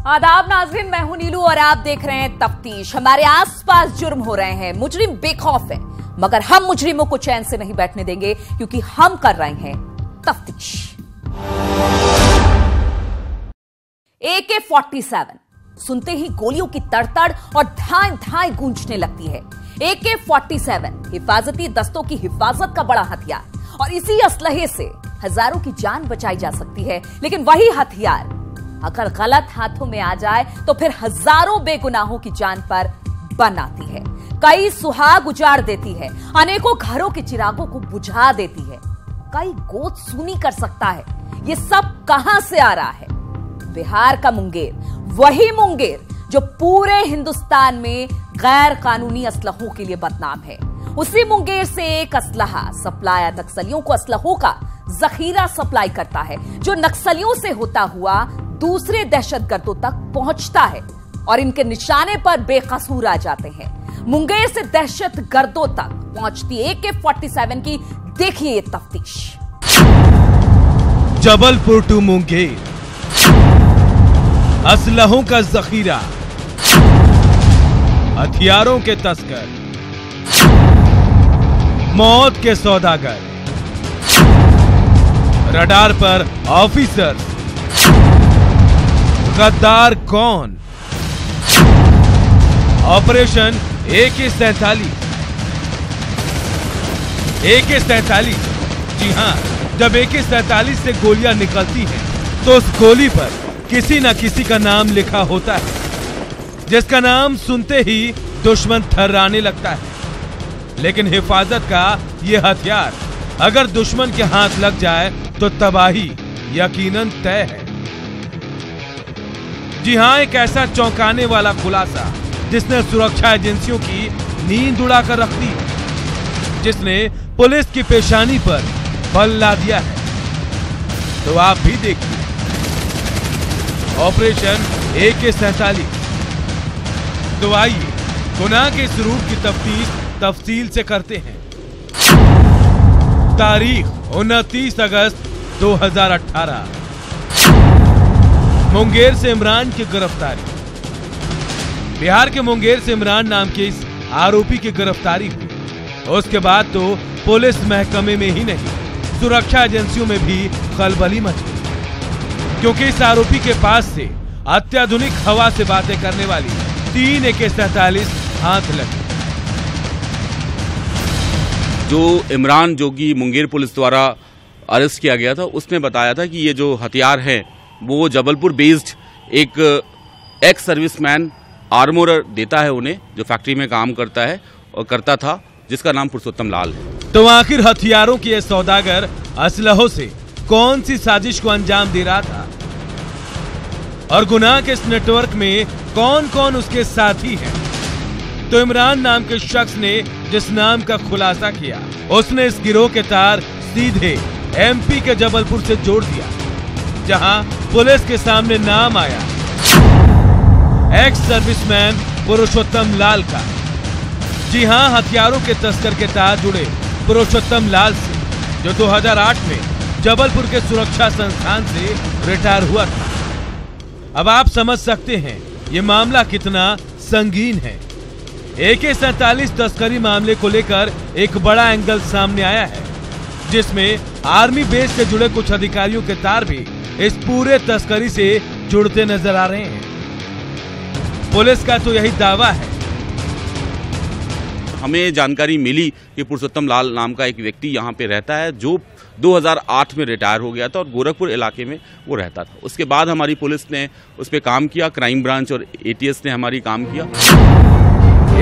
आदाब नाज़रीन, मैं हूं नीलू और आप देख रहे हैं तफ्तीश। हमारे आसपास जुर्म हो रहे हैं, मुजरिम बेखौफ है, मगर हम मुजरिमों को चैन से नहीं बैठने देंगे क्योंकि हम कर रहे हैं तफ्तीश। AK-47 सुनते ही गोलियों की तड़तड़ और धाएं धाएं गूंजने लगती है। AK-47 हिफाजती दस्तों की हिफाजत का बड़ा हथियार और इसी असलहे से हजारों की जान बचाई जा सकती है। लेकिन वही हथियार अगर गलत हाथों में आ जाए तो फिर हजारों बेगुनाहों की जान पर बन आती है, कई सुहाग उजाड़ देती है, अनेकों घरों के चिरागों को बुझा देती है, कई गोद सूनी कर सकता है। ये सब कहां से आ रहा है? बिहार का मुंगेर, वही मुंगेर जो पूरे हिंदुस्तान में गैर कानूनी असलहों के लिए बदनाम है। उसी मुंगेर से एक असलहा सप्लायर नक्सलियों को असलहों का जखीरा सप्लाई करता है, जो नक्सलियों से होता हुआ दूसरे दहशतगर्दों तक पहुंचता है और इनके निशाने पर बेकसूर आ जाते हैं। मुंगेर से दहशतगर्दों तक पहुंचती AK-47 की देखिए ये तफ्तीश। जबलपुर टू मुंगेर, असलहों का जखीरा, हथियारों के तस्कर, मौत के सौदागर, रडार पर ऑफिसर, गद्दार कौन? Operation AK-47। AK-47, जी हां, जब AK-47 से गोलियां निकलती हैं तो उस गोली पर किसी न किसी का नाम लिखा होता है, जिसका नाम सुनते ही दुश्मन थर्राने लगता है। लेकिन हिफाजत का यह हथियार अगर दुश्मन के हाथ लग जाए तो तबाही यकीनन तय है। जी हां, एक ऐसा चौंकाने वाला खुलासा जिसने सुरक्षा एजेंसियों की नींद उड़ाकर रख दी, जिसने पुलिस की पेशानी पर बल ला दिया है। तो आप भी देखिए ऑपरेशन AK-47। तो आइए गुनाह के इस रूप की तफ्तीश तफसील से करते हैं। तारीख 29 अगस्त 2018, मुंगेर से इमरान की गिरफ्तारी। बिहार के मुंगेर से इमरान नाम के इस आरोपी की गिरफ्तारी हुई। उसके बाद तो पुलिस महकमे में ही नहीं, सुरक्षा एजेंसियों में भी खलबली मच गई, क्योंकि इस आरोपी के पास से अत्याधुनिक हवा से बातें करने वाली 3 AK-47 हाथ लगी। जो इमरान जोगी मुंगेर पुलिस द्वारा अरेस्ट किया गया था, उसने बताया था कि ये जो हथियार है वो जबलपुर बेस्ड एक एक्स सर्विसमैन आर्मोरर देता है उन्हें, जो फैक्ट्री में काम करता है और करता था, जिसका नाम पुरुषोत्तम लाल है। तो आखिर हथियारों की यह सौदागर असलहों से कौन सी साजिश को अंजाम दे रहा था और गुनाह के इस नेटवर्क में कौन कौन उसके साथी हैं? तो इमरान नाम के शख्स ने जिस नाम का खुलासा किया, उसने इस गिरोह के तार सीधे MP के जबलपुर से जोड़ दिया, जहां पुलिस के सामने नाम आया एक्स सर्विसमैन पुरुषोत्तम लाल का। जी हां, हथियारों के तस्कर के तार जुड़े पुरुषोत्तम लाल से, जो 2008 में जबलपुर के सुरक्षा संस्थान से रिटायर हुआ था। अब आप समझ सकते हैं ये मामला कितना संगीन है। AK-47 तस्करी मामले को लेकर एक बड़ा एंगल सामने आया है, जिसमें आर्मी बेस से जुड़े कुछ अधिकारियों के तार भी इस पूरे तस्करी से जुड़ते नजर आ रहे हैं। पुलिस का तो यही दावा है। हमें जानकारी मिली कि पुरुषोत्तम लाल नाम का एक व्यक्ति यहाँ पे रहता है, जो 2008 में रिटायर हो गया था और गोरखपुर इलाके में वो रहता था। उसके बाद हमारी पुलिस ने उस पर काम किया, क्राइम ब्रांच और ATS ने हमारी काम किया।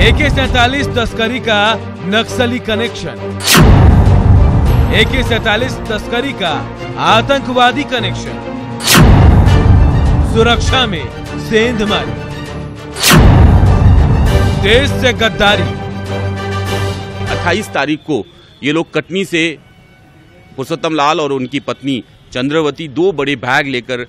AK-47 तस्करी का नक्सली कनेक्शन, AK-47 तस्करी का आतंकवादी कनेक्शन, सुरक्षा में सेंधमारी, देश से गद्दारी। 28 तारीख को ये लोग कटनी से पुरुषोत्तम लाल और उनकी पत्नी चंद्रवती 2 बड़े बैग लेकर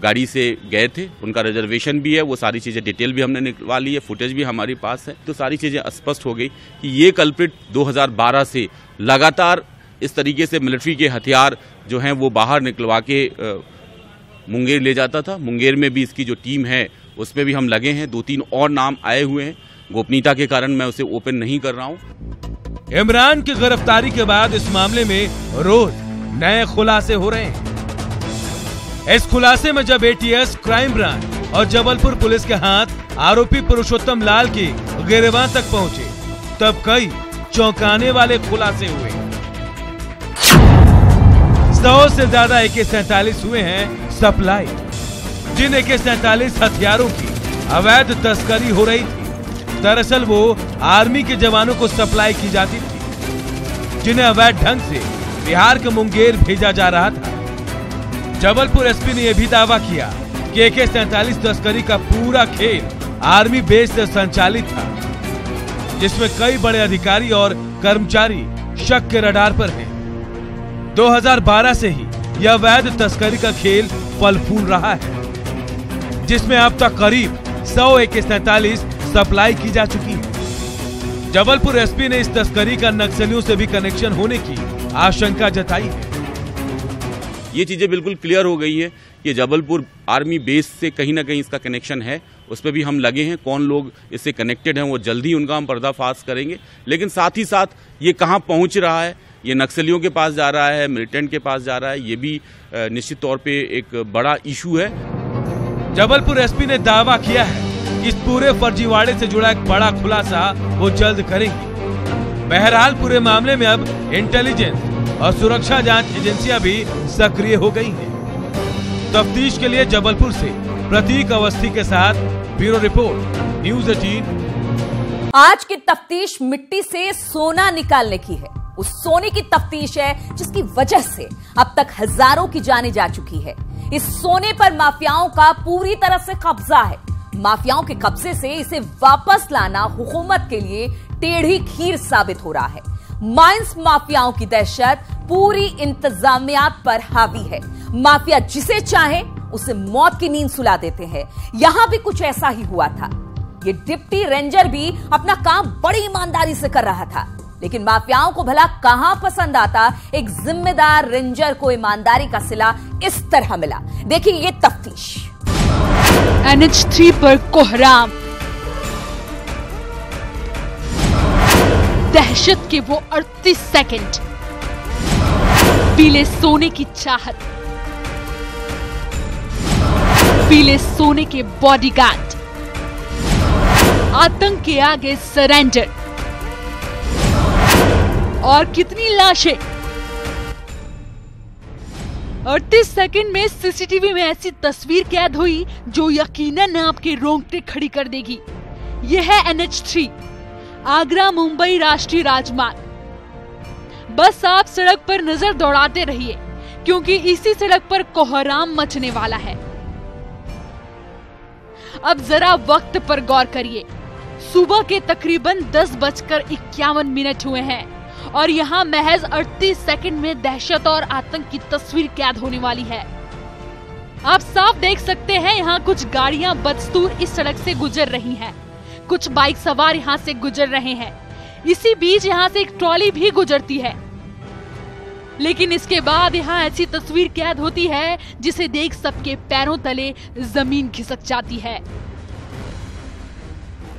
गाड़ी से गए थे। उनका रिजर्वेशन भी है, वो सारी चीज़ें डिटेल भी हमने निकलवा ली है, फुटेज भी हमारे पास है। तो सारी चीज़ें स्पष्ट हो गई कि ये कल्प्रिट 2012 से लगातार इस तरीके से मिलिट्री के हथियार जो हैं वो बाहर निकलवा के मुंगेर ले जाता था। मुंगेर में भी इसकी जो टीम है उसमें भी हम लगे हैं। 2-3 और नाम आए हुए हैं, गोपनीयता के कारण मैं उसे ओपन नहीं कर रहा हूं। इमरान की गिरफ्तारी के बाद इस मामले में रोज नए खुलासे हो रहे हैं। इस खुलासे में जब एटीएस, क्राइम ब्रांच और जबलपुर पुलिस के हाथ आरोपी पुरुषोत्तम लाल की गिरफ्तारी तक पहुंचे, तब कई चौंकाने वाले खुलासे हुए। 100 से ज्यादा AK-47 हुए हैं सप्लाई। जिन AK-47 हथियारों की अवैध तस्करी हो रही थी, दरअसल वो आर्मी के जवानों को सप्लाई की जाती थी, जिन्हें अवैध ढंग से बिहार के मुंगेर भेजा जा रहा था। जबलपुर एसपी ने यह भी दावा किया कि AK-47 तस्करी का पूरा खेल आर्मी बेस से संचालित था, जिसमें कई बड़े अधिकारी और कर्मचारी शक के रडार पर हैं। 2012 से ही यह अवैध तस्करी का खेल फल फूल रहा है, जिसमें अब तक करीब 100 AK-47 सप्लाई की जा चुकी है। जबलपुर एसपी ने इस तस्करी का नक्सलियों से भी कनेक्शन होने की आशंका जताई है। ये चीजें बिल्कुल क्लियर हो गई है कि जबलपुर आर्मी बेस से कहीं ना कहीं इसका कनेक्शन है। उस पर भी हम लगे हैं। कौन लोग इससे कनेक्टेड हैं वो जल्दी उनका हम पर्दाफाश करेंगे। लेकिन साथ ही साथ ये कहां पहुंच रहा है, ये नक्सलियों के पास जा रहा है, मिलिटेंट के पास जा रहा है, ये भी निश्चित तौर पे एक बड़ा इशू है। जबलपुर एसपी ने दावा किया है कि इस पूरे फर्जीवाड़े से जुड़ा एक बड़ा खुलासा वो जल्द करेंगे। बहरहाल पूरे मामले में अब इंटेलिजेंस और सुरक्षा जांच एजेंसियां भी सक्रिय हो गई हैं। तफ्तीश के लिए जबलपुर से प्रतीक अवस्थी के साथ ब्यूरो रिपोर्ट, न्यूज़ 18। आज की तफ्तीश मिट्टी से सोना निकालने की है। उस सोने की तफ्तीश है जिसकी वजह से अब तक हजारों की जानें जा चुकी है। इस सोने पर माफियाओं का पूरी तरह से कब्जा है। माफियाओं के कब्जे से इसे वापस लाना हुकूमत के लिए टेढ़ी खीर साबित हो रहा है। माइंस माफियाओं की दहशत पूरी इंतजामियात पर हावी है। माफिया जिसे चाहे उसे मौत की नींद सुला देते हैं। यहां भी कुछ ऐसा ही हुआ था। ये डिप्टी रेंजर भी अपना काम बड़ी ईमानदारी से कर रहा था, लेकिन माफियाओं को भला कहां पसंद आता एक जिम्मेदार रेंजर को ईमानदारी का सिला इस तरह मिला। देखिए ये तफ्तीश। NH3 पर कोहराम, दहशत के वो 38 सेकंड, पीले सोने की चाहत, पीले सोने के बॉडीगार्ड, आतंक के आगे सरेंडर, और कितनी लाशें। 38 सेकंड में सीसीटीवी में ऐसी तस्वीर कैद हुई जो यकीनन आपके रोंगटे खड़ी कर देगी। यह है NH3, आगरा मुंबई राष्ट्रीय राजमार्ग। बस आप सड़क पर नजर दौड़ाते रहिए, क्योंकि इसी सड़क पर कोहराम मचने वाला है। अब जरा वक्त पर गौर करिए। सुबह के तकरीबन 10:51 हुए हैं और यहाँ महज 38 सेकंड में दहशत और आतंक की तस्वीर कैद होने वाली है। आप साफ देख सकते हैं यहाँ कुछ गाड़ियां बदस्तूर इस सड़क से गुजर रही हैं, कुछ बाइक सवार यहाँ से गुजर रहे हैं। इसी बीच यहाँ से एक ट्रॉली भी गुजरती है, लेकिन इसके बाद यहाँ ऐसी तस्वीर कैद होती है जिसे देख सबके पैरों तले जमीन खिसक जाती है।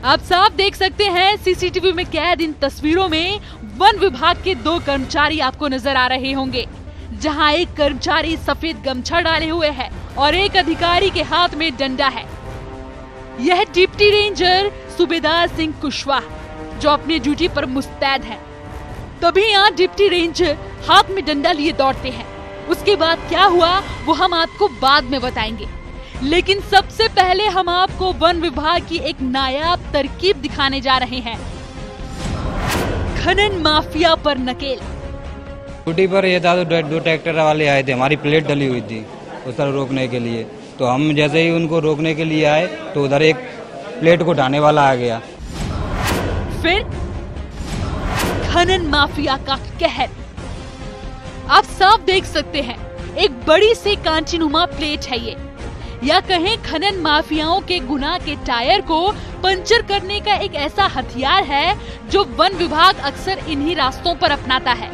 आप साफ देख सकते हैं सीसीटीवी में कैद इन तस्वीरों में वन विभाग के 2 कर्मचारी आपको नजर आ रहे होंगे, जहां एक कर्मचारी सफेद गमछा डाले हुए है और एक अधिकारी के हाथ में डंडा है। यह डिप्टी रेंजर सूबेदार सिंह कुशवाहा जो अपनी ड्यूटी पर मुस्तैद है। तभी यहाँ डिप्टी रेंजर हाथ में डंडा लिए दौड़ते हैं। उसके बाद क्या हुआ वो हम आपको बाद में बताएंगे, लेकिन सबसे पहले हम आपको वन विभाग की एक नायाब तरकीब दिखाने जा रहे हैं। खनन माफिया पर नकेल। ड्यूटी पर ये था तो 2 ट्रैक्टर वाले आए थे, हमारी प्लेट डली हुई थी उस तरह रोकने के लिए। तो हम जैसे ही उनको रोकने के लिए आए तो उधर एक प्लेट को उठाने वाला आ गया। फिर खनन माफिया का कहर आप साफ देख सकते हैं। एक बड़ी सी कांचीनुमा प्लेट है ये, या कहें खनन माफियाओं के गुनाह के टायर को पंचर करने का एक ऐसा हथियार है जो वन विभाग अक्सर इन्हीं रास्तों पर अपनाता है।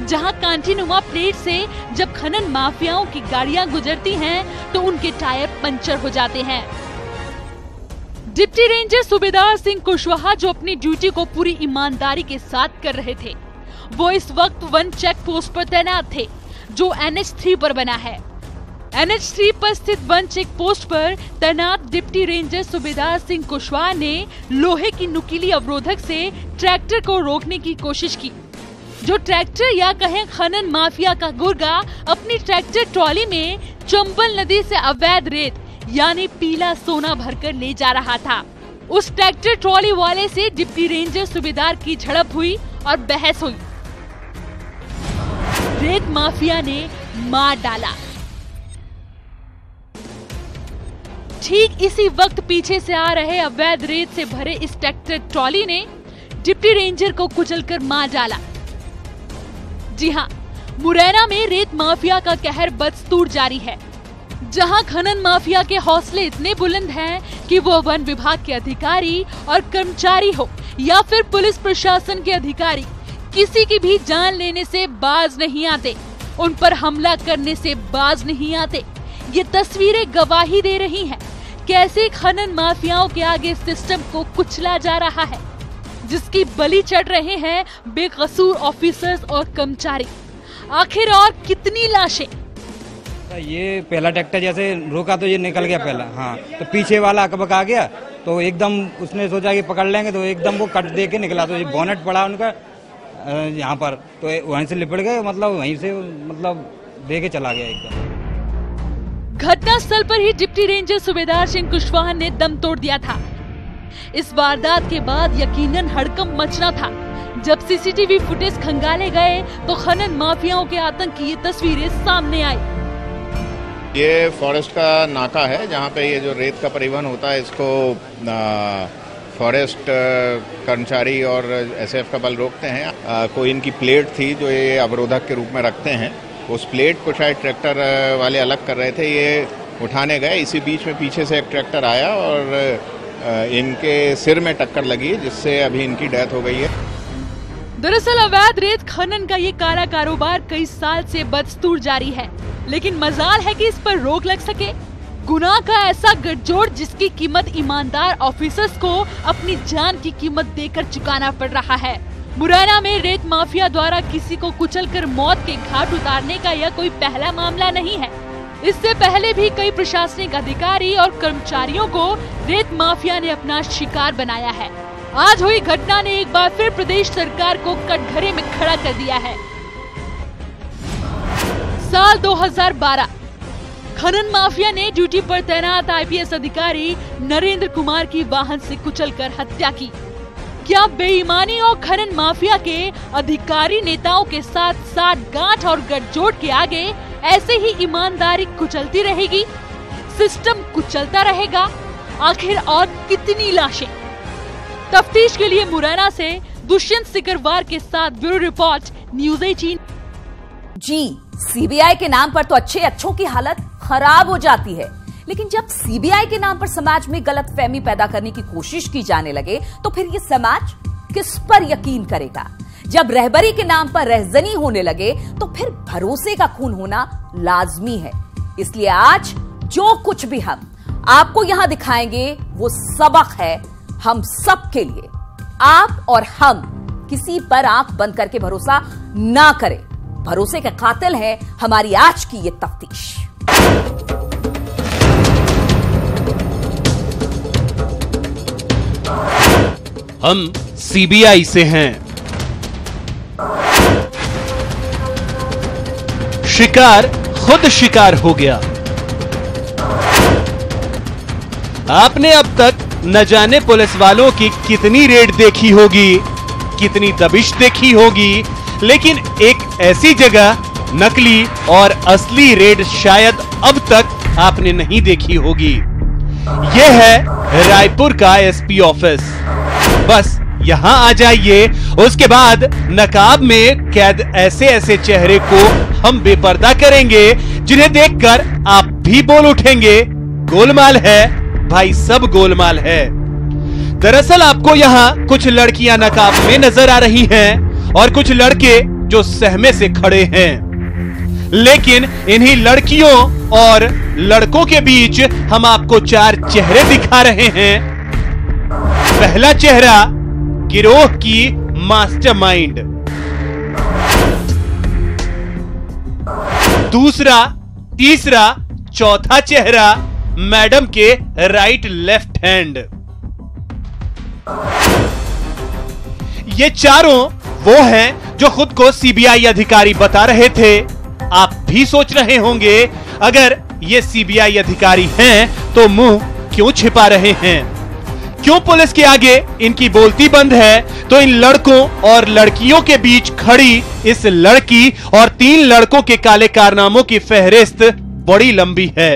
जहां कांटीनुमा प्लेट से जब खनन माफियाओं की गाड़ियां गुजरती हैं तो उनके टायर पंचर हो जाते हैं। डिप्टी रेंजर सूबेदार सिंह कुशवाहा जो अपनी ड्यूटी को पूरी ईमानदारी के साथ कर रहे थे, वो इस वक्त वन चेक पोस्ट पर तैनात थे जो NH3 पर बना है। NH3 पर स्थित वन चेक पोस्ट पर तैनात डिप्टी रेंजर सूबेदार सिंह कुशवाहा ने लोहे की नुकीली अवरोधक से ट्रैक्टर को रोकने की कोशिश की। जो ट्रैक्टर या कहें खनन माफिया का गुर्गा अपनी ट्रैक्टर ट्रॉली में चंबल नदी से अवैध रेत यानी पीला सोना भरकर ले जा रहा था। उस ट्रैक्टर ट्रॉली वाले से डिप्टी रेंजर सूबेदार की झड़प हुई और बहस हुई। रेत माफिया ने मार डाला। ठीक इसी वक्त पीछे से आ रहे अवैध रेत से भरे इस ट्रैक्टर ट्रॉली ने डिप्टी रेंजर को कुचलकर मार डाला। जी हां, मुरैना में रेत माफिया का कहर बदस्तूर जारी है, जहां खनन माफिया के हौसले इतने बुलंद हैं कि वो वन विभाग के अधिकारी और कर्मचारी हो या फिर पुलिस प्रशासन के अधिकारी, किसी की भी जान लेने से बाज नहीं आते, उन पर हमला करने से बाज नहीं आते। ये तस्वीरें गवाही दे रही हैं कैसे खनन माफियाओं के आगे सिस्टम को कुचला जा रहा है, जिसकी बलि चढ़ रहे हैं बेकसूर ऑफिसर्स और कर्मचारी। आखिर और कितनी लाशें? ये पहला ट्रैक्टर जैसे रोका तो ये निकल गया पहला, हाँ, तो पीछे वाला अकबक आ गया तो एकदम उसने सोचा कि पकड़ लेंगे, तो एकदम वो कट दे के निकला, तो ये बोनेट पड़ा उनका यहाँ पर, तो वहीं से लिपट गए, मतलब वहीं से मतलब दे के चला गया एकदम। घटना स्थल पर ही डिप्टी रेंजर सूबेदार सिंह कुशवाहा ने दम तोड़ दिया था। इस वारदात के बाद यकीनन हड़कंप मचना था। जब सीसीटीवी फुटेज खंगाले गए तो खनन माफियाओं के आतंक की ये तस्वीरें सामने आई। ये फॉरेस्ट का नाका है जहाँ पे ये जो रेत का परिवहन होता है, इसको फॉरेस्ट कर्मचारी और एसएफ का बल रोकते हैं। कोई इनकी प्लेट थी जो ये अवरोधक के रूप में रखते हैं, उस प्लेट को शायद ट्रैक्टर वाले अलग कर रहे थे, ये उठाने गए। इसी बीच में पीछे से एक ट्रैक्टर आया और इनके सिर में टक्कर लगी, जिससे अभी इनकी डेथ हो गई है। दरअसल अवैध रेत खनन का ये काला कारोबार कई साल से बदस्तूर जारी है, लेकिन मजाल है कि इस पर रोक लग सके। गुनाह का ऐसा गठजोड़ जिसकी कीमत ईमानदार ऑफिसर्स को अपनी जान की कीमत देकर चुकाना पड़ रहा है। मुरैना में रेत माफिया द्वारा किसी को कुचलकर मौत के घाट उतारने का यह कोई पहला मामला नहीं है। इससे पहले भी कई प्रशासनिक अधिकारी और कर्मचारियों को रेत माफिया ने अपना शिकार बनाया है। आज हुई घटना ने एक बार फिर प्रदेश सरकार को कटघरे में खड़ा कर दिया है। साल 2012 खनन माफिया ने ड्यूटी पर तैनात IPS अधिकारी नरेंद्र कुमार की वाहन से कुचलकर हत्या की। क्या बेईमानी और खनन माफिया के अधिकारी नेताओं के साथ साठगांठ और गठजोड़ के आगे ऐसे ही ईमानदारी कुचलती रहेगी? सिस्टम कुचलता रहेगा? आखिर और कितनी लाशें? तफ्तीश के लिए मुरैना से दुष्यंत सिकरवार के साथ ब्यूरो रिपोर्ट, न्यूज़ 18। जी, CBI के नाम पर तो अच्छों की हालत खराब हो जाती है, लेकिन जब CBI के नाम पर समाज में गलतफहमी पैदा करने की कोशिश की जाने लगे तो फिर ये समाज किस पर यकीन करेगा? जब रहबरी के नाम पर रहजनी होने लगे तो फिर भरोसे का खून होना लाजमी है। इसलिए आज जो कुछ भी हम आपको यहां दिखाएंगे वो सबक है हम सब के लिए। आप और हम किसी पर आंख बंद करके भरोसा ना करें। भरोसे के कातिल है हमारी आज की ये तफ्तीश। हम CBI से हैं। शिकार खुद शिकार हो गया। आपने अब तक न जाने पुलिस वालों की कितनी रेड देखी होगी, कितनी दबिश देखी होगी, लेकिन एक ऐसी जगह नकली और असली रेड शायद अब तक आपने नहीं देखी होगी। यह है रायपुर का SP ऑफिस। बस यहां आ जाइए, उसके बाद नकाब में कैद ऐसे चेहरे को हम बेपर्दा करेंगे जिन्हें देखकर आप भी बोल उठेंगे, गोलमाल है भाई, सब गोलमाल है। दरअसल आपको यहां कुछ लड़कियां नकाब में नजर आ रही हैं और कुछ लड़के जो सहमे से खड़े हैं। लेकिन इन्हीं लड़कियों और लड़कों के बीच हम आपको 4 चेहरे दिखा रहे हैं। पहला चेहरा गिरोह की मास्टरमाइंड, दूसरा, तीसरा, चौथा चेहरा मैडम के राइट लेफ्ट हैंड। ये चारों वो हैं जो खुद को सीबीआई अधिकारी बता रहे थे। आप भी सोच रहे होंगे अगर ये सीबीआई अधिकारी हैं तो मुंह क्यों छिपा रहे हैं, क्यों पुलिस के आगे इनकी बोलती बंद है। तो इन लड़कों और लड़कियों के बीच खड़ी इस लड़की और 3 लड़कों के काले कारनामों की फहरिस्त बड़ी लंबी है।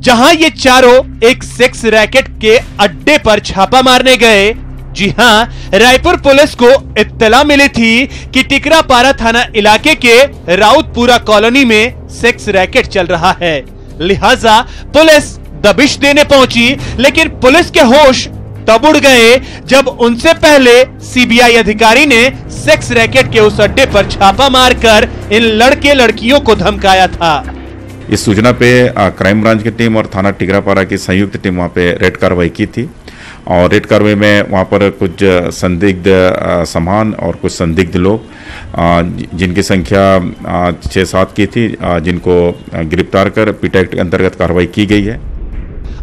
जहां ये चारों एक सेक्स रैकेट के अड्डे पर छापा मारने गए। जी हां, रायपुर पुलिस को इत्तला मिली थी कि टिकरापारा थाना इलाके के राउतपुरा कॉलोनी में सेक्स रैकेट चल रहा है। लिहाजा पुलिस दबिश देने पहुंची, लेकिन पुलिस के होश तब उड़ गए जब उनसे पहले सीबीआई अधिकारी ने सेक्स रैकेट के उस अड्डे पर छापा मारकर इन लड़के लड़कियों को धमकाया था। इस सूचना पे क्राइम ब्रांच की टीम और थाना टिकरापारा की संयुक्त टीम वहां पे रेड कार्रवाई की थी और रेड कार्रवाई में वहां पर कुछ संदिग्ध सामान और कुछ संदिग्ध लोग जिनकी संख्या 6-7 की थी, जिनको गिरफ्तार कर पीटा एक्ट के अंतर्गत कार्रवाई की गई है।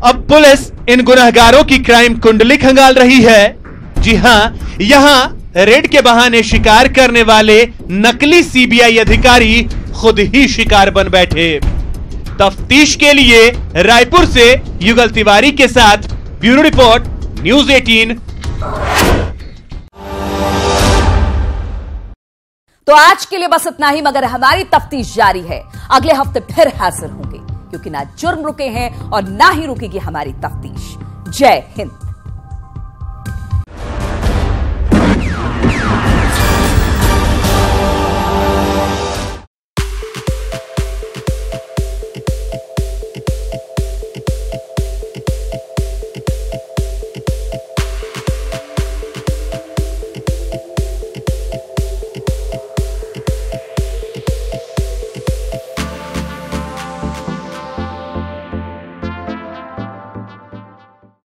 अब पुलिस इन गुनहगारों की क्राइम कुंडली खंगाल रही है। जी हां, यहां रेड के बहाने शिकार करने वाले नकली सीबीआई अधिकारी खुद ही शिकार बन बैठे। तफ्तीश के लिए रायपुर से युगल तिवारी के साथ ब्यूरो रिपोर्ट, न्यूज़ 18। तो आज के लिए बस इतना ही, मगर हमारी तफ्तीश जारी है। अगले हफ्ते फिर हाजिर होंगे, क्योंकि ना जुर्म रुके हैं और ना ही रुकेगी हमारी तफ्तीश। जय हिंद।